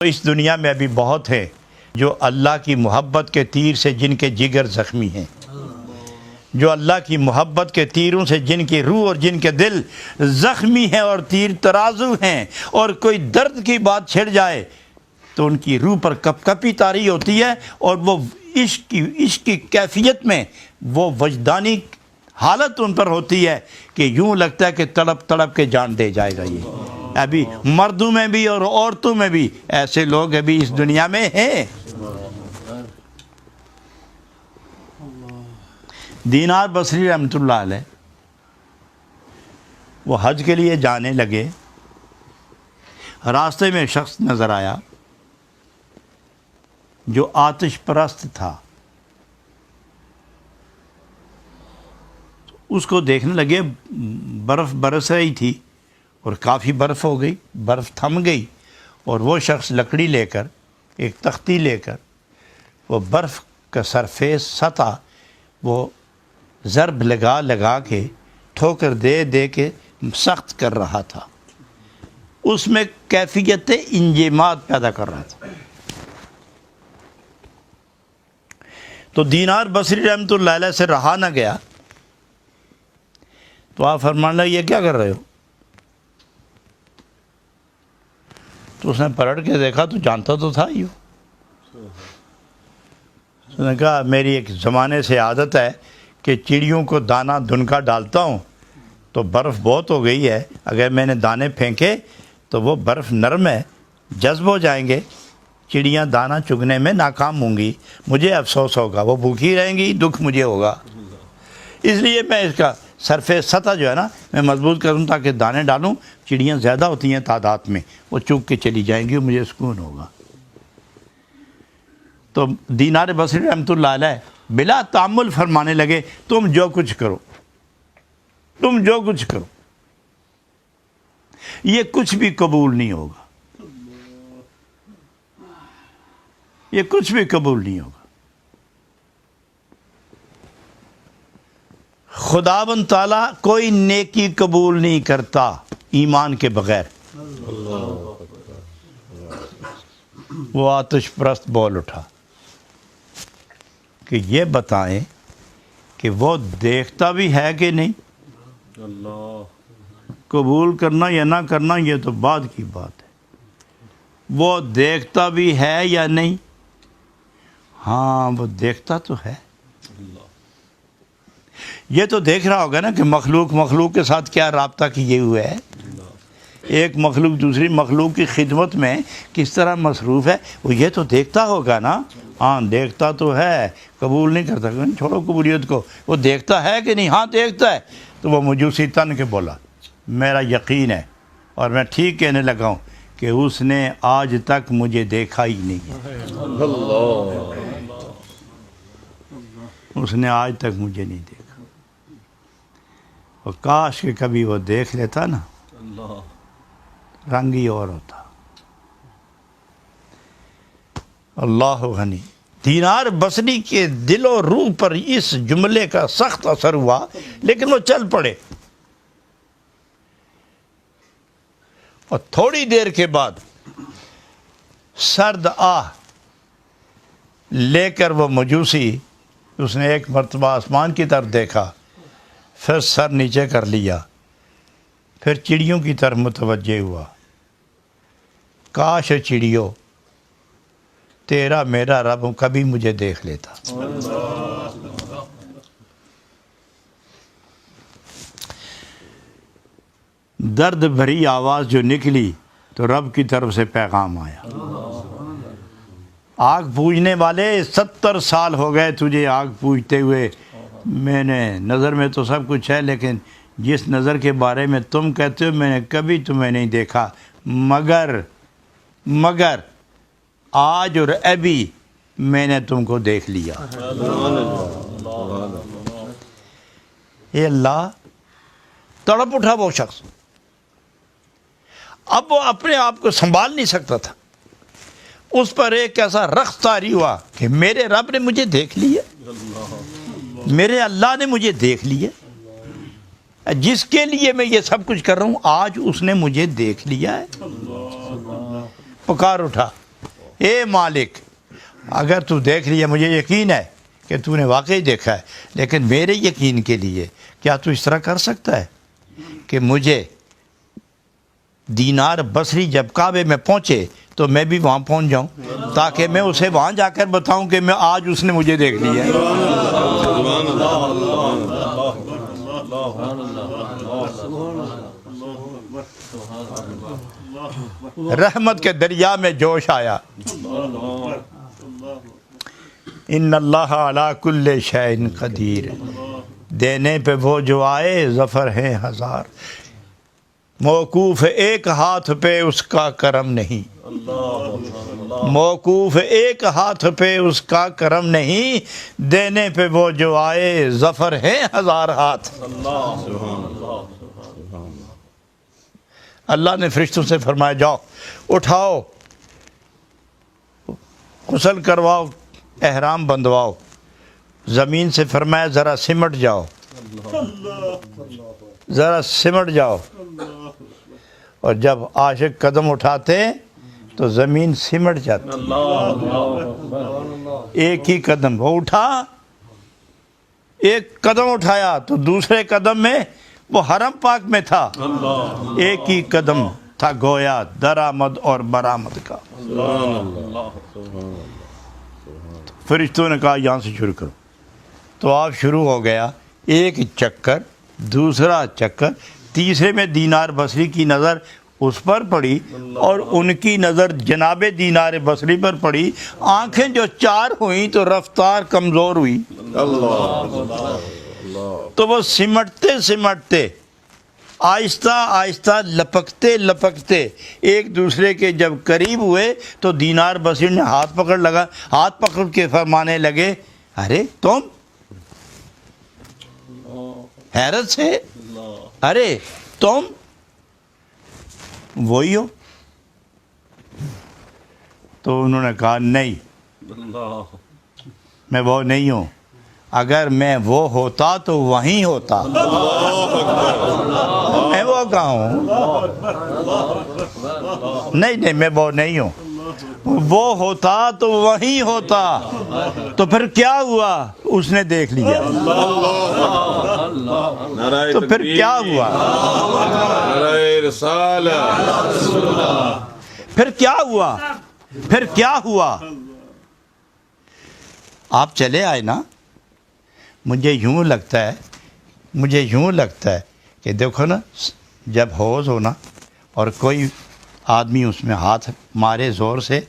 اس دنیا میں ابھی بہت ہیں جو اللہ کی محبت کے تیر سے جن کے جگر زخمی ہیں، جو اللہ کی محبت کے تیروں سے جن کی روح اور جن کے دل زخمی ہیں اور تیر ترازو ہیں، اور کوئی درد کی بات چھڑ جائے تو ان کی روح پر کپ کپی طاری ہوتی ہے، اور وہ عشق کی کیفیت میں وہ وجدانی حالت ان پر ہوتی ہے کہ یوں لگتا ہے کہ تڑپ تڑپ کے جان دے جائے گا۔ یہ ابھی مردوں میں بھی اور عورتوں میں بھی ایسے لوگ ابھی اس دنیا میں ہیں۔ دینار بصری رحمۃ اللہ علیہ وہ حج کے لیے جانے لگے، راستے میں شخص نظر آیا جو آتش پرست تھا، اس کو دیکھنے لگے، برف برس رہی تھی اور کافی برف ہو گئی، برف تھم گئی، اور وہ شخص لکڑی لے کر، ایک تختی لے کر، وہ برف کا سرفیس سطح وہ ضرب لگا لگا کے ٹھوکر دے دے کے سخت کر رہا تھا، اس میں کیفیت انجماد پیدا کر رہا تھا۔ تو دینار بصری رحمۃ اللہ علیہ سے رہا نہ گیا، تو آپ فرمانے لگے یہ کیا کر رہے ہو؟ تو اس نے پلٹ کے دیکھا تو جانتا تو تھا ہی۔ اس نے کہا میری ایک زمانے سے عادت ہے کہ چڑیوں کو دانہ دھنکا ڈالتا ہوں تو برف بہت ہو گئی ہے، اگر میں نے دانے پھینکے تو وہ برف نرم ہے، جذب ہو جائیں گے، چڑیاں دانہ چگنے میں ناکام ہوں گی، مجھے افسوس ہوگا، وہ بھوکی رہیں گی، دکھ مجھے ہوگا، اس لیے میں اس کا سرفیس سطح جو ہے نا میں مضبوط کروں تاکہ دانے ڈالوں، چڑیاں زیادہ ہوتی ہیں تعداد میں، وہ چگ کے چلی جائیں گی، مجھے سکون ہوگا۔ تو دینار بصری رحمۃ اللہ علیہ بلا تعمل فرمانے لگے تم جو کچھ کرو، تم جو کچھ کرو، یہ کچھ بھی قبول نہیں ہوگا، یہ کچھ بھی قبول نہیں ہوگا۔ خداوند تعالیٰ کوئی نیکی قبول نہیں کرتا ایمان کے بغیر۔ وہ آتش پرست بول اٹھا کہ یہ بتائیں کہ وہ دیکھتا بھی ہے کہ نہیں؟ قبول کرنا یا نہ کرنا یہ تو بعد کی بات ہے، وہ دیکھتا بھی ہے یا نہیں؟ ہاں وہ دیکھتا تو ہے، یہ تو دیکھ رہا ہوگا نا کہ مخلوق کے ساتھ کیا رابطہ کیے ہوئے ہے، ایک مخلوق دوسری مخلوق کی خدمت میں کس طرح مصروف ہے، وہ یہ تو دیکھتا ہوگا نا۔ ہاں دیکھتا تو ہے، قبول نہیں کرتا، چھوڑو قبولیت کو، وہ دیکھتا ہے کہ نہیں؟ ہاں دیکھتا ہے۔ تو وہ مجوسی تن کے بولا میرا یقین ہے اور میں ٹھیک کہنے لگا ہوں کہ اس نے آج تک مجھے دیکھا ہی نہیں ہے، اس نے آج تک مجھے نہیں دیکھا، اور کاش کہ کبھی وہ دیکھ لیتا نا، رنگ ہی اور ہوتا۔ اللہ غنی۔ دینار بصری کے دل و روح پر اس جملے کا سخت اثر ہوا، لیکن وہ چل پڑے، اور تھوڑی دیر کے بعد سرد آہ لے کر وہ مجوسی، اس نے ایک مرتبہ آسمان کی طرف دیکھا، پھر سر نیچے کر لیا، پھر چڑیوں کی طرف متوجہ ہوا، کاش چڑیوں تیرا میرا رب کبھی مجھے دیکھ لیتا۔ درد بھری آواز جو نکلی تو رب کی طرف سے پیغام آیا، آگ پوجنے والے 70 سال ہو گئے تجھے آگ پوجتے ہوئے، میں نے نظر میں تو سب کچھ ہے، لیکن جس نظر کے بارے میں تم کہتے ہو میں نے کبھی تمہیں نہیں دیکھا، مگر آج اور ابھی میں نے تم کو دیکھ لیا۔ اے اللہ، تڑپ اٹھا وہ شخص، اب وہ اپنے آپ کو سنبھال نہیں سکتا تھا، اس پر ایک ایسا رخت طاری ہوا کہ میرے رب نے مجھے دیکھ لیا، میرے اللہ نے مجھے دیکھ لیا، جس کے لیے میں یہ سب کچھ کر رہا ہوں آج اس نے مجھے دیکھ لیا ہے۔ پکار اٹھا اے مالک اگر تو دیکھ لیا، مجھے یقین ہے کہ تو نے واقعی دیکھا ہے، لیکن میرے یقین کے لیے کیا تو اس طرح کر سکتا ہے کہ مجھے دینار بصری جب کعبے میں پہنچے تو میں بھی وہاں پہنچ جاؤں، تاکہ میں اسے وہاں جا کر بتاؤں کہ میں آج اس نے مجھے دیکھ لیا ہے۔ رحمت کے دریا میں جوش آیا۔ ان اللہ علی کل شیء قدیر، دینے پہ وہ جو آئے ظفر ہے ہزار، موقوف ایک ہاتھ پہ اس کا کرم نہیں، موقوف ایک ہاتھ پہ اس کا کرم نہیں، دینے پہ وہ جو آئے ظفر ہے ہزار ہاتھ۔ اللہ نے فرشتوں سے فرمایا جاؤ اٹھاؤ، غسل کرواؤ، احرام بندواؤ۔ زمین سے فرمایا ذرا سمٹ جاؤ، ذرا سمٹ جاؤ، اور جب عاشق قدم اٹھاتے تو زمین سمٹ جاتی۔ ایک ہی قدم وہ اٹھا، ایک قدم اٹھایا تو دوسرے قدم میں وہ حرم پاک میں تھا، ایک ہی قدم تھا گویا درآمد اور برآمد کا۔ فرشتوں نے کہا یہاں سے شروع کرو، تو آپ شروع ہو گیا، ایک چکر، دوسرا چکر، تیسرے میں دینار بصری کی نظر اس پر پڑی اور ان کی نظر جناب دینار بصری پر پڑی، آنکھیں جو چار ہوئیں تو رفتار کمزور ہوئی، تو وہ سمٹتے سمٹتے آہستہ آہستہ لپکتے لپکتے ایک دوسرے کے جب قریب ہوئے تو دینار بصری نے ہاتھ پکڑ کے فرمانے لگے ارے تم، حیرت سے ارے تم وہی ہو؟ تو انہوں نے کہا نہیں میں وہ نہیں ہوں، اگر میں وہ ہوتا تو وہیں ہوتا، میں وہ کہاں ہوں؟ نہیں میں وہ نہیں ہوں، وہ ہوتا تو وہیں ہوتا۔ تو پھر کیا ہوا؟ اس نے دیکھ لیا، تو پھر کیا ہوا؟ پھر کیا ہوا؟ پھر کیا ہوا؟ آپ چلے آئے نا۔ مجھے یوں لگتا ہے کہ دیکھو نا، جب حوض ہو نا اور کوئی آدمی اس میں ہاتھ مارے زور سے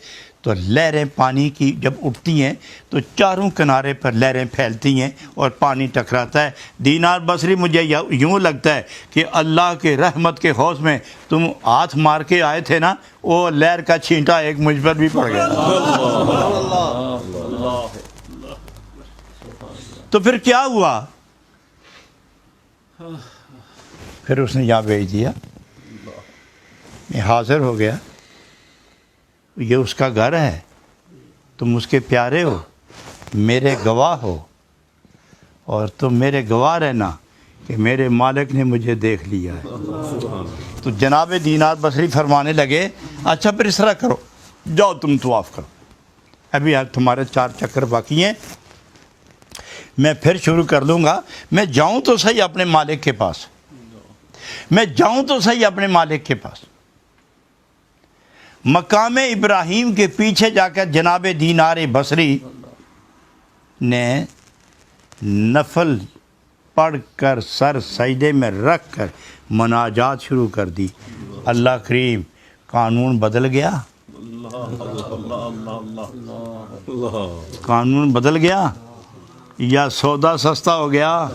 تو لہریں پانی کی جب اٹھتی ہیں تو چاروں کنارے پر لہریں پھیلتی ہیں اور پانی ٹکراتا ہے۔ دینار بصری مجھے یوں لگتا ہے کہ اللہ کے رحمت کے حوض میں تم ہاتھ مار کے آئے تھے نا، وہ لہر کا چھینٹا ایک مجھ پر بھی پڑ گیا۔ تو پھر کیا ہوا؟ پھر اس نے یہاں بھیج دیا، میں حاضر ہو گیا، یہ اس کا گھر ہے، تم اس کے پیارے ہو، میرے گواہ ہو، اور تم میرے گواہ رہنا کہ میرے مالک نے مجھے دیکھ لیا ہے۔ تو جناب دینار بصری فرمانے لگے اچھا پھر اس طرح کرو، جاؤ تم طواف کرو، ابھی تمہارے 4 چکر باقی ہیں، میں پھر شروع کر دوں گا، میں جاؤں تو صحیح اپنے مالک کے پاس، میں جاؤں تو صحیح اپنے مالک کے پاس۔ مقام ابراہیم کے پیچھے جا کر جناب دینار بصری نے نفل پڑھ کر سر سجدے میں رکھ کر مناجات شروع کر دی۔ اللہ کریم، قانون بدل گیا، قانون بدل گیا یا سودا سستا ہو گیا؟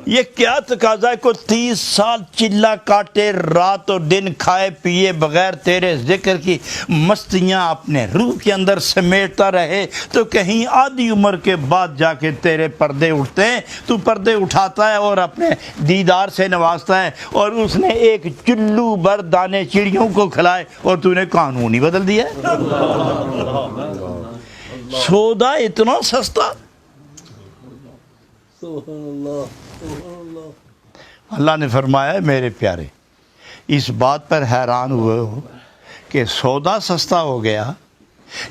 یہ کیا تقاضا ہے؟ کوئی 30 سال چلا کاٹے، رات اور دن کھائے پیے بغیر تیرے ذکر کی مستیاں اپنے روح کے اندر سمیٹتا رہے، تو کہیں آدھی عمر کے بعد جا کے تیرے پردے اٹھتے ہیں، تو پردے اٹھاتا ہے اور اپنے دیدار سے نوازتا ہے، اور اس نے ایک چلو بھر دانے چڑیوں کو کھلائے اور تو نے قانون ہی بدل دیا ہے۔ سودا اتنا سستا، اللہ نے فرمایا میرے پیارے اس بات پر حیران ہوئے ہو کہ سودا سستا ہو گیا،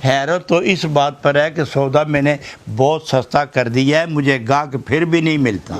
حیرت تو اس بات پر ہے کہ سودا میں نے بہت سستا کر دیا ہے، مجھے گاہک پھر بھی نہیں ملتا۔